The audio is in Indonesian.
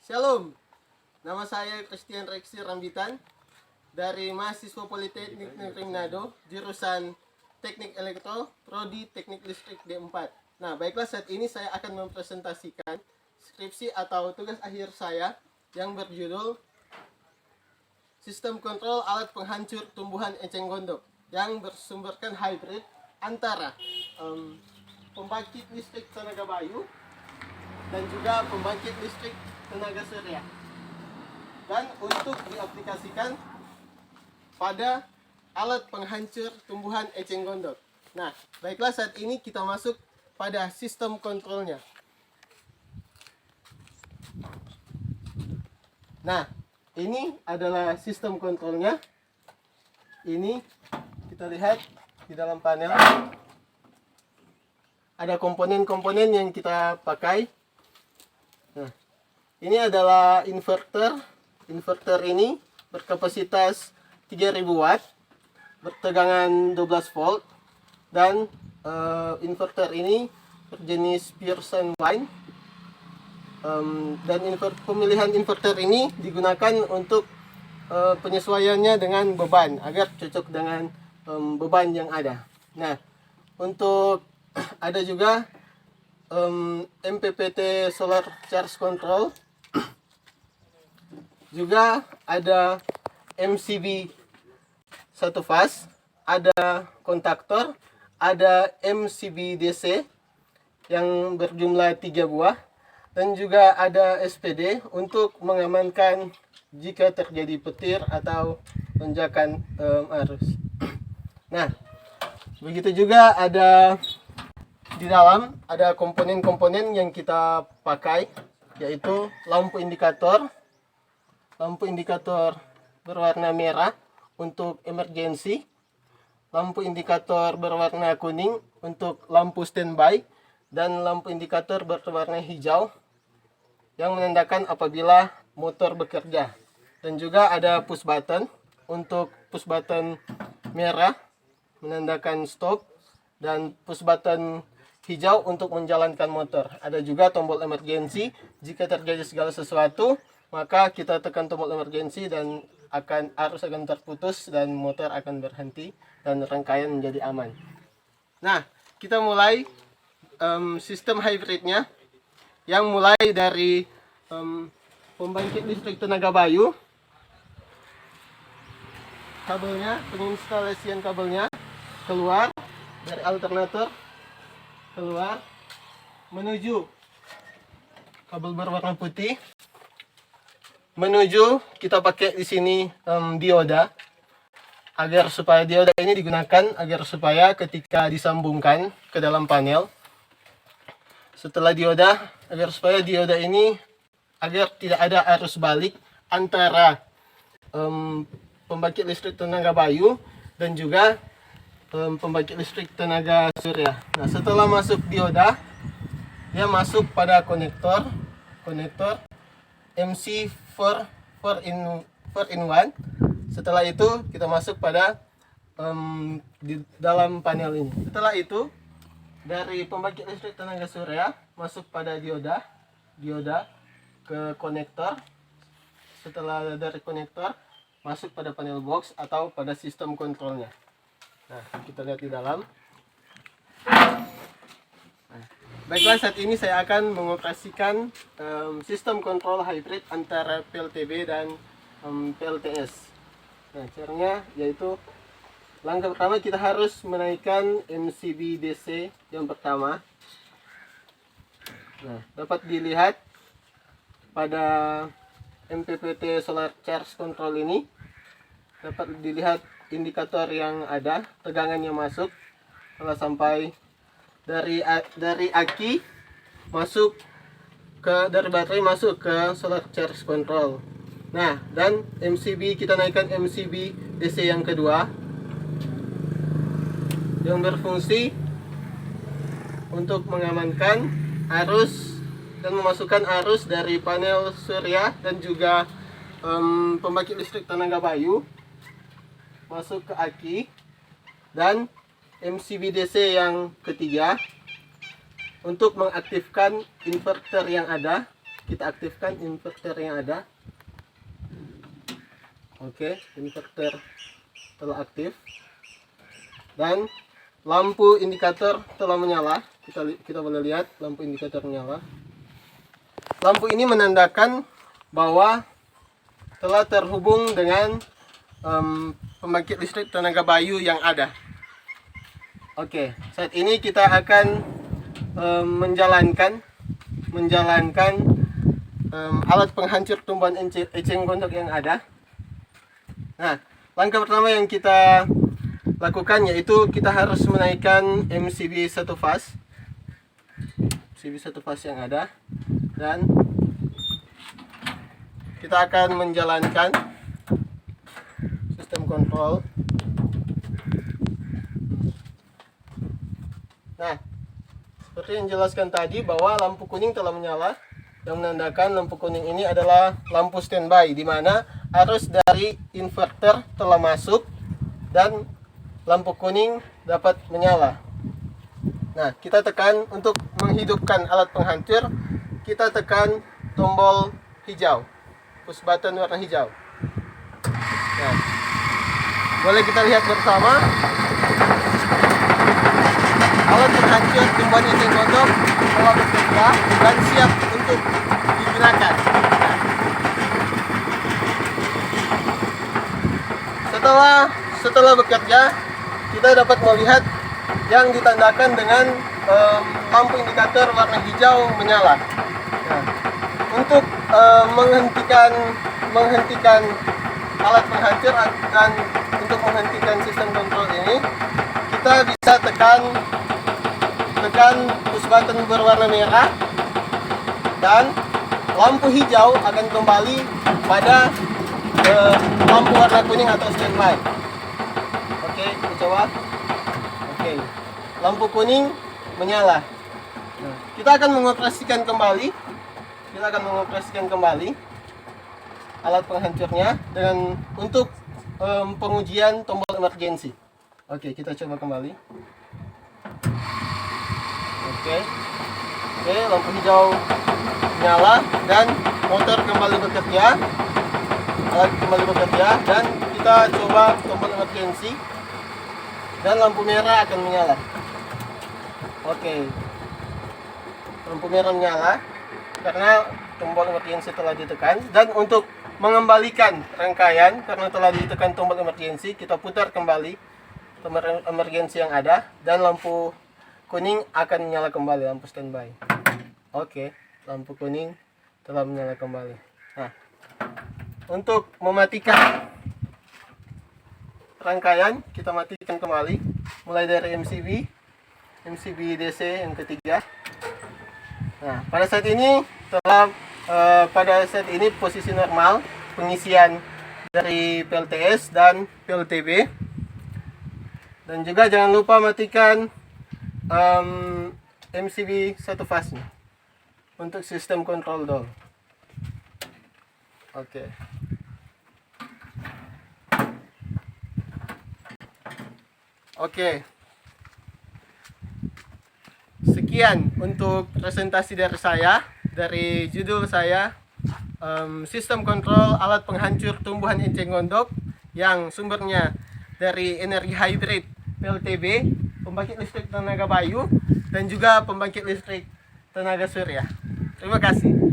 Shalom, nama saya Christian Rexi Rambitan dari mahasiswa Politeknik Negeri Manado, jurusan Teknik Elektro, Prodi Teknik Listrik D4. Nah, baiklah, saat ini saya akan mempresentasikan skripsi atau tugas akhir saya yang berjudul Sistem Kontrol Alat Penghancur Tumbuhan Eceng Gondok yang bersumberkan hybrid antara pembangkit listrik tenaga bayu dan juga pembangkit listrik tenaga surya, dan untuk diaplikasikan pada alat penghancur tumbuhan eceng gondok. Nah, baiklah, saat ini kita masuk pada sistem kontrolnya. Nah, ini adalah sistem kontrolnya. Ini kita lihat di dalam panel ada komponen-komponen yang kita pakai. Nah, ini adalah inverter. Inverter ini berkapasitas 3000 watt, bertegangan 12 volt, dan inverter ini berjenis Pearson line. Dan pemilihan inverter ini digunakan untuk penyesuaiannya dengan beban agar cocok dengan beban yang ada. Nah, untuk ada juga MPPT Solar Charge Control, juga ada MCB satu fase, ada kontaktor, ada MCB DC yang berjumlah 3 buah, dan juga ada SPD untuk mengamankan jika terjadi petir atau lonjakan arus. Nah, begitu juga ada di dalam ada komponen-komponen yang kita pakai, yaitu lampu indikator. Lampu indikator berwarna merah untuk emergensi, lampu indikator berwarna kuning untuk lampu standby, dan lampu indikator berwarna hijau yang menandakan apabila motor bekerja. Dan juga ada push button. Untuk push button merah menandakan stop, dan push button hijau untuk menjalankan motor. Ada juga tombol emergensi. Jika terjadi segala sesuatu, maka kita tekan tombol emergensi dan arus akan terputus dan motor akan berhenti dan rangkaian menjadi aman. Nah, kita mulai sistem hybridnya, yang mulai dari pembangkit listrik tenaga bayu. Kabelnya, penginstalasian kabelnya keluar dari alternator, keluar menuju kabel berwarna putih, menuju kita pakai di sini dioda, agar supaya dioda ini digunakan agar supaya ketika disambungkan ke dalam panel, setelah dioda, agar supaya dioda ini agar tidak ada arus balik antara pembangkit listrik tenaga bayu dan juga pembangkit listrik tenaga surya. Nah, setelah masuk dioda, dia masuk pada konektor MC 4 in 1. Setelah itu kita masuk pada di dalam panel ini. Setelah itu dari pembangkit listrik tenaga surya masuk pada dioda ke konektor. Setelah dari konektor masuk pada panel box atau pada sistem kontrolnya. Nah, kita lihat di dalam. Baiklah, saat ini saya akan mengoperasikan sistem kontrol hybrid antara PLTB dan PLTS. Nah, caranya yaitu langkah pertama kita harus menaikkan MCB DC yang pertama. Nah, dapat dilihat pada MPPT Solar Charge Control ini, dapat dilihat indikator yang ada, tegangannya masuk setelah sampai dari aki masuk dari baterai masuk ke solar charge control. Nah, dan MCB kita naikkan MCB DC yang kedua yang berfungsi untuk mengamankan arus dan memasukkan arus dari panel surya dan juga pembangkit listrik tenaga bayu masuk ke aki. Dan MCB DC yang ketiga untuk mengaktifkan inverter yang ada. Kita aktifkan inverter yang ada. Oke, inverter telah aktif. Dan lampu indikator telah menyala. Kita boleh lihat lampu indikator menyala. Lampu ini menandakan bahwa telah terhubung dengan pembangkit listrik tenaga bayu yang ada. Oke, saat ini kita akan menjalankan alat penghancur tumbuhan eceng gondok yang ada. Nah, langkah pertama yang kita lakukan yaitu kita harus menaikkan MCB satu fase yang ada, dan kita akan menjalankan sistem kontrol. Nah, seperti yang jelaskan tadi bahwa lampu kuning telah menyala, yang menandakan lampu kuning ini adalah lampu standby, di mana arus dari inverter telah masuk dan lampu kuning dapat menyala. Nah, kita tekan untuk menghidupkan alat penghancur, kita tekan tombol hijau, push button warna hijau. Nah, boleh kita lihat bersama. Alat penghancur tumbuhan eceng gondok telah bekerja dan siap untuk digunakan. Setelah bekerja, kita dapat melihat yang ditandakan dengan lampu indikator warna hijau menyala. Nah, untuk menghentikan alat penghancur dan untuk menghentikan sistem kontrol ini, kita bisa tekan push button berwarna merah dan lampu hijau akan kembali pada lampu warna kuning atau standby. Oke, kita coba. Oke, lampu kuning menyala. Nah, kita akan mengoperasikan kembali alat penghancurnya dengan untuk pengujian tombol emergensi. Oke, kita coba kembali. Oke, lampu hijau nyala dan motor kembali bekerja, alat kembali bekerja, dan kita coba tombol emergensi dan lampu merah akan menyala. Oke, lampu merah menyala karena tombol emergensi telah ditekan. Dan untuk mengembalikan rangkaian, karena telah ditekan tombol emergensi, kita putar kembali tombol emergensi yang ada dan lampu kuning akan menyala kembali, lampu standby. Oke, lampu kuning telah menyala kembali. Nah, untuk mematikan rangkaian, kita matikan kembali mulai dari MCB DC yang ketiga. Nah, pada saat ini posisi normal pengisian dari PLTS dan PLTB. Dan juga jangan lupa matikan MCB satu fase untuk sistem kontrol DOL. Oke. Sekian untuk presentasi dari saya, dari judul saya, sistem kontrol alat penghancur tumbuhan eceng gondok yang sumbernya dari energi hybrid PLTB, pembangkit listrik tenaga bayu, dan juga pembangkit listrik tenaga surya. Terima kasih.